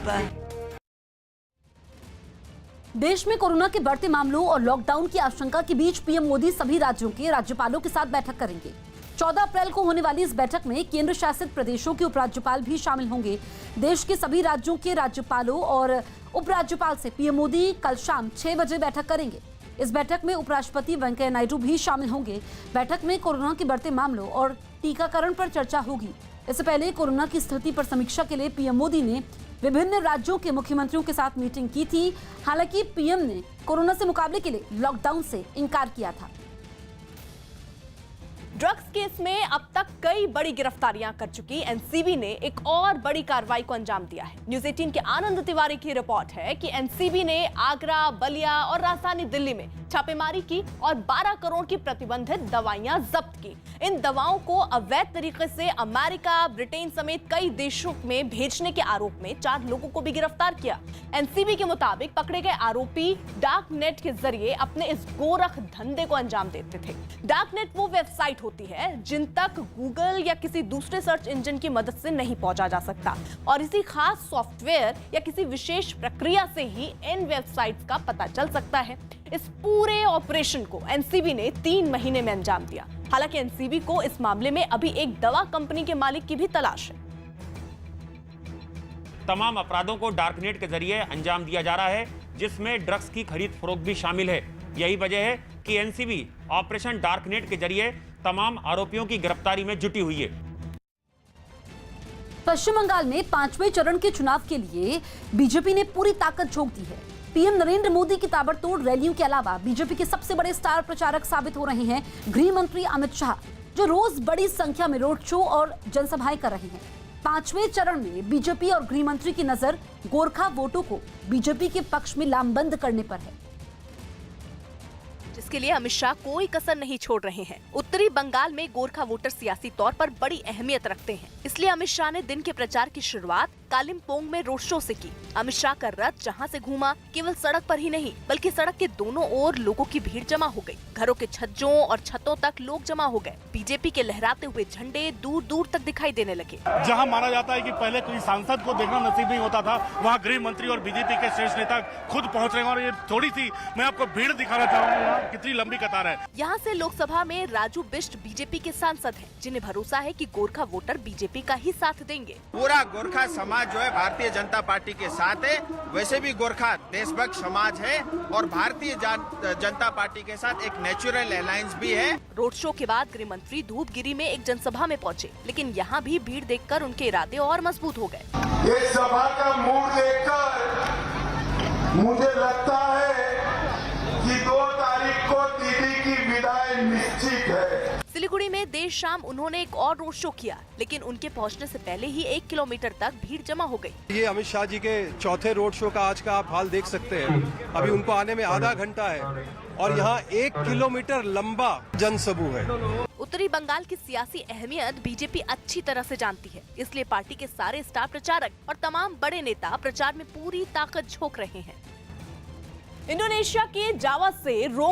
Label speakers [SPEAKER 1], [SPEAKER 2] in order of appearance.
[SPEAKER 1] हुआ है।
[SPEAKER 2] देश में कोरोना के बढ़ते मामलों और लॉकडाउन की आशंका के बीच पीएम मोदी सभी राज्यों के राज्यपालों के साथ बैठक करेंगे। 14 अप्रैल को होने वाली इस बैठक में केंद्र शासित प्रदेशों के उपराज्यपाल भी शामिल होंगे। देश के सभी राज्यों के राज्यपालों और उपराज्यपाल से पीएम मोदी कल शाम 6 बजे बैठक करेंगे। इस बैठक में उपराष्ट्रपति वेंकैया नायडू भी शामिल होंगे। बैठक में कोरोना के बढ़ते मामलों और टीकाकरण पर चर्चा होगी। इससे पहले कोरोना की स्थिति पर समीक्षा के लिए पीएम मोदी ने विभिन्न राज्यों के मुख्यमंत्रियों के साथ मीटिंग की थी। हालांकि पीएम ने कोरोना से मुकाबले के लिए लॉकडाउन से इनकार किया था।
[SPEAKER 3] ड्रग्स केस में अब तक कई बड़ी गिरफ्तारियां कर चुकी एनसीबी ने एक और बड़ी कार्रवाई को अंजाम दिया है। न्यूज़ 18 के आनंद तिवारी की रिपोर्ट है कि एनसीबी ने आगरा, बलिया और राजधानी दिल्ली में छापेमारी की और 12 करोड़ की प्रतिबंधित दवाइयां जब्त की। इन दवाओं को अवैध तरीके से अमेरिका, ब्रिटेन समेत कई देशों में भेजने के आरोप में 4 लोगों को भी गिरफ्तार किया। एनसीबी के मुताबिक पकड़े गए आरोपी डार्क नेट के जरिए अपने इस गोरख धंधे को अंजाम देते थे। डार्क नेट वो वेबसाइट होती है जिन तक गूगल या किसी दूसरे सर्च इंजन की मदद से नहीं पहुंचा जा सकता और इसी खास सॉफ्टवेयर या किसी विशेष प्रक्रिया से ही इन वेबसाइट्स का पता चल सकता है। इस पूरे ऑपरेशन को एनसीबी ने 3 महीने में अंजाम दिया। हालांकि एनसीबी को इस मामले में अभी एक दवा कंपनी के मालिक की भी तलाश है।
[SPEAKER 4] तमाम अपराधों को डार्कनेट के जरिए अंजाम दिया जा रहा है, जिसमें ड्रग्स की खरीद फरोख्त भी शामिल है। यही वजह है कि एनसीबी ऑपरेशन डार्कनेट के जरिए तमाम आरोपियों की गिरफ्तारी में जुटी हुई है।
[SPEAKER 2] पश्चिम बंगाल में 5वें चरण के चुनाव के लिए बीजेपी ने पूरी ताकत झोंक दी है। पीएम नरेंद्र मोदी की ताबड़तोड़ रैलियों के अलावा बीजेपी के सबसे बड़े स्टार प्रचारक साबित हो रहे हैं गृह मंत्री अमित शाह, जो रोज बड़ी संख्या में रोड शो और जनसभाएं कर रहे हैं। 5वें चरण में बीजेपी और गृह मंत्री की नजर गोरखा वोटों को बीजेपी के पक्ष में लामबंद करने पर है,
[SPEAKER 3] जिसके लिए अमित शाह कोई कसर नहीं छोड़ रहे हैं। उत्तरी बंगाल में गोरखा वोटर सियासी तौर पर बड़ी अहमियत रखते हैं, इसलिए अमित शाह ने दिन के प्रचार की शुरुआत कालिम्पोंग में रोड शो से की। अमित शाह का रथ जहां से घूमा, केवल सड़क पर ही नहीं बल्कि सड़क के दोनों ओर लोगों की भीड़ जमा हो गई। घरों के छज्जों और छतों तक लोग जमा हो गए। बीजेपी के लहराते हुए झंडे दूर दूर तक दिखाई देने लगे।
[SPEAKER 5] जहां माना जाता है कि पहले कोई सांसद को देखना नसीब नहीं होता था, वहां गृह मंत्री और बीजेपी के शीर्ष नेता खुद पहुंच रहे हैं। और ये थोड़ी सी मैं आपको भीड़ दिखाना चाहूंगा, यहाँ कितनी लंबी कतार है।
[SPEAKER 3] यहाँ से लोकसभा में राजू बिष्ट बीजेपी के सांसद हैं, जिन्हें भरोसा है कि गोरखा वोटर बीजेपी का ही साथ देंगे।
[SPEAKER 6] पूरा गोरखा समाज जो है भारतीय जनता पार्टी के साथ है। वैसे भी गोरखा देशभक्त समाज है और भारतीय जनता पार्टी के साथ एक नेचुरल अलायंस भी है।
[SPEAKER 3] रोड शो के बाद गृह मंत्री धूपगिरी में एक जनसभा में पहुंचे, लेकिन यहाँ भी भीड़ देखकर उनके इरादे और मजबूत हो गए।
[SPEAKER 7] ये सभा का मूड देखकर मुझे लगता है कि 2 तारीख को दीदी की विदाई निश्चित है।
[SPEAKER 3] सिलीगुड़ी में देर शाम उन्होंने एक और रोड शो किया, लेकिन उनके पहुंचने से पहले ही 1 किलोमीटर तक भीड़ जमा हो गई।
[SPEAKER 8] ये अमित शाह जी के चौथे रोड शो का आज का आप हाल देख सकते हैं। अभी उनको आने में आधा घंटा है और यहाँ 1 किलोमीटर लंबा जनसमूह है।
[SPEAKER 3] उत्तरी बंगाल की सियासी अहमियत बीजेपी अच्छी तरह से जानती है, इसलिए पार्टी के सारे स्टार प्रचारक और तमाम बड़े नेता प्रचार में पूरी ताकत झोंक रहे हैं। इंडोनेशिया के जावा से रोम